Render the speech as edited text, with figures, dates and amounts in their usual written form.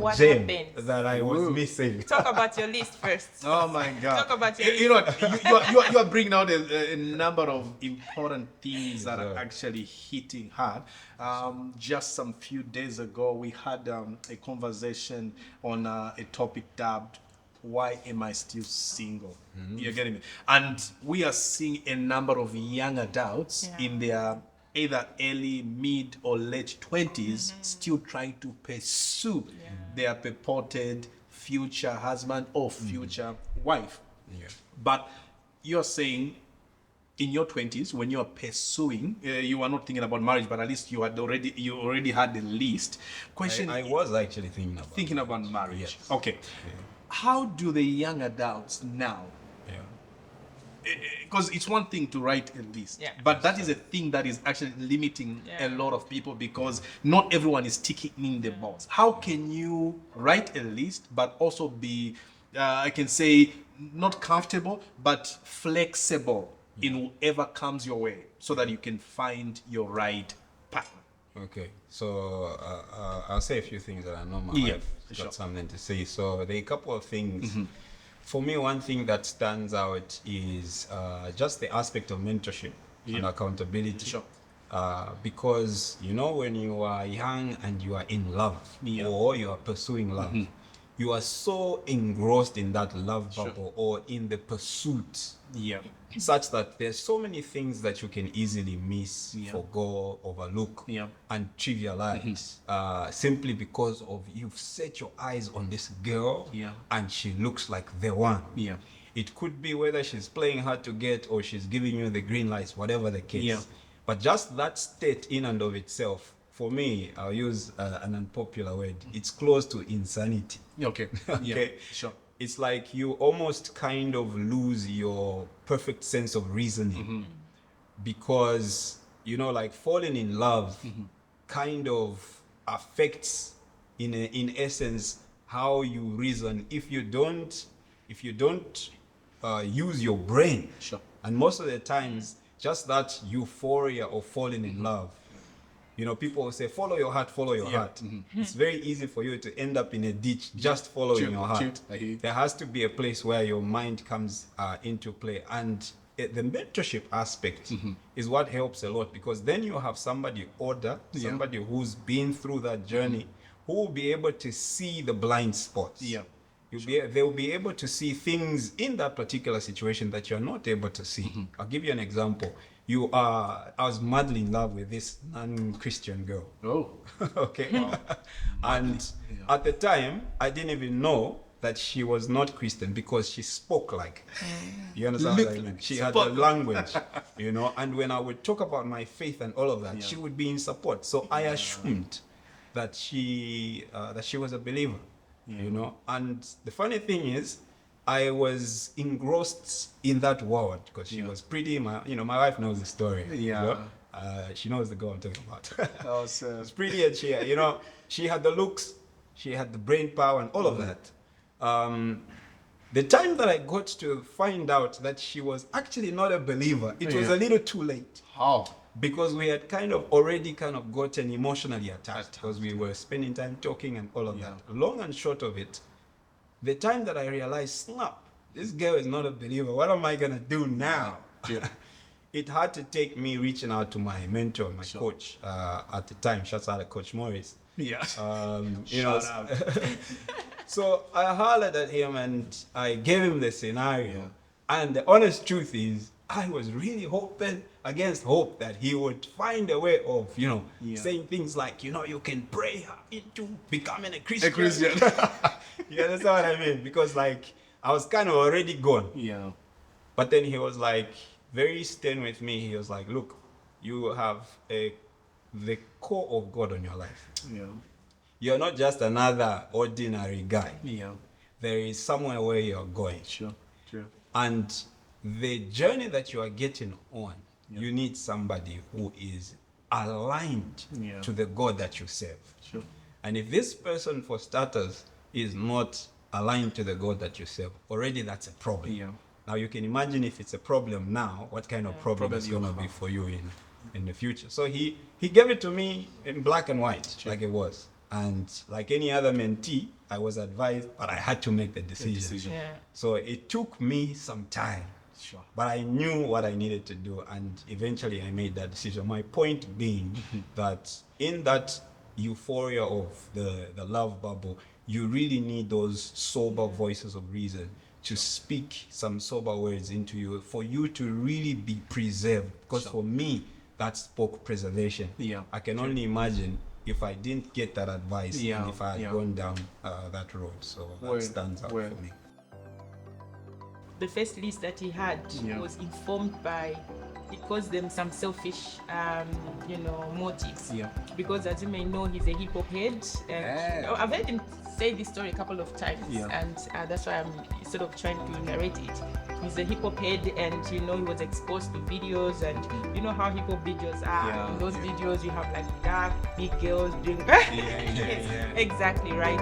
what gem happens. that I was missing. Talk about your list first. Oh my God! Talk about your You know, you are bringing out a number of important things that are actually hitting hard. Just some few days ago, we had a conversation on a topic dubbed "Why am I still single?" You're getting me? And we are seeing a number of young adults in their either early, mid, or late 20s still trying to pursue their purported future husband or future wife. But you're saying in your 20s, when you're pursuing, you are not thinking about marriage, but at least you already had the list. Question: I was actually thinking about marriage. Yes. Okay. How do the young adults now? Because it's one thing to write a list, but that is a thing that is actually limiting a lot of people because not everyone is ticking in the box. How can you write a list but also be, I can say, not comfortable but flexible in whoever comes your way so that you can find your right partner? Okay, so I'll say a few things that I know my wife got something to say. So there are a couple of things. For me, one thing that stands out is just the aspect of mentorship and accountability. Because, you know, when you are young and you are in love or you are pursuing love, you are so engrossed in that love bubble or in the pursuit such that there's so many things that you can easily miss, forgo, overlook, and trivialize simply because of you've set your eyes on this girl and she looks like the one. It could be whether she's playing hard to get or she's giving you the green lights, whatever the case. But just that state in and of itself, for me, I'll use an unpopular word. It's close to insanity. Okay. It's like you almost kind of lose your perfect sense of reasoning because, you know, like falling in love kind of affects in essence how you reason if you don't use your brain. And most of the times just that euphoria of falling in love, you know, people will say, follow your heart, follow your heart. It's very easy for you to end up in a ditch just following your heart. There has to be a place where your mind comes into play. And the mentorship aspect is what helps a lot because then you have somebody older, somebody who's been through that journey, who will be able to see the blind spots. They'll be able to see things in that particular situation that you're not able to see. I'll give you an example. I was madly in love with this non-Christian girl. Okay. And at the time, I didn't even know that she was not Christian because she spoke like, you understand what I mean? She had a language, you know, and when I would talk about my faith and all of that, she would be in support. So I assumed that she was a believer, you know, and the funny thing is, I was engrossed in that world because she was pretty. My wife knows the story. You know? She knows the girl I'm talking about. Awesome. It's pretty, and she had the looks, she had the brain power, and all of that. The time that I got to find out that she was actually not a believer, it was a little too late. How? Because we had already gotten emotionally attached because we were spending time talking and all of that. Long and short of it, the time that I realized, snap, this girl is not a believer. What am I going to do now? It had to take me reaching out to my mentor, my coach at the time. Shouts out to Coach Morris. Shout out. So I hollered at him and I gave him the scenario. And the honest truth is, I was really hoping against hope that he would find a way of, saying things like, you can pray into becoming a Christian. You understand what I mean? Because I was kind of already gone. But then he was very stern with me. He was like, look, you have the core of God on your life. You're not just another ordinary guy. There is somewhere where you're going. Sure. And the journey that you are getting on, you need somebody who is aligned to the God that you serve. And if this person, for starters, is not aligned to the God that you serve, already that's a problem. Now you can imagine if it's a problem now, what kind of problem it's going to be for you in the future. So he gave it to me in black and white, like it was. And like any other mentee, I was advised, but I had to make the decision. Yeah. So it took me some time, Sure. but I knew what I needed to do, and eventually I made that decision. My point being that in that euphoria of the love bubble, you really need those sober voices of reason to speak some sober words into you for you to really be preserved. Because for me, that spoke preservation. Yeah. I can only imagine if I didn't get that advice Yeah, and if I had yeah. gone down that road. So that Word, stands out word. for me. The first list that he had Yeah. was informed by, he calls them some selfish, motives. Yeah. Because as you may know, he's a hip hop head. And Yeah. I've heard him say this story a couple of times, Yeah. and that's why I'm sort of trying to narrate it. He's a hip hop head, and he was exposed to videos, and you know how hip hop videos are. Yeah. In those videos, you have like dark, big girls doing. Yeah. Exactly right.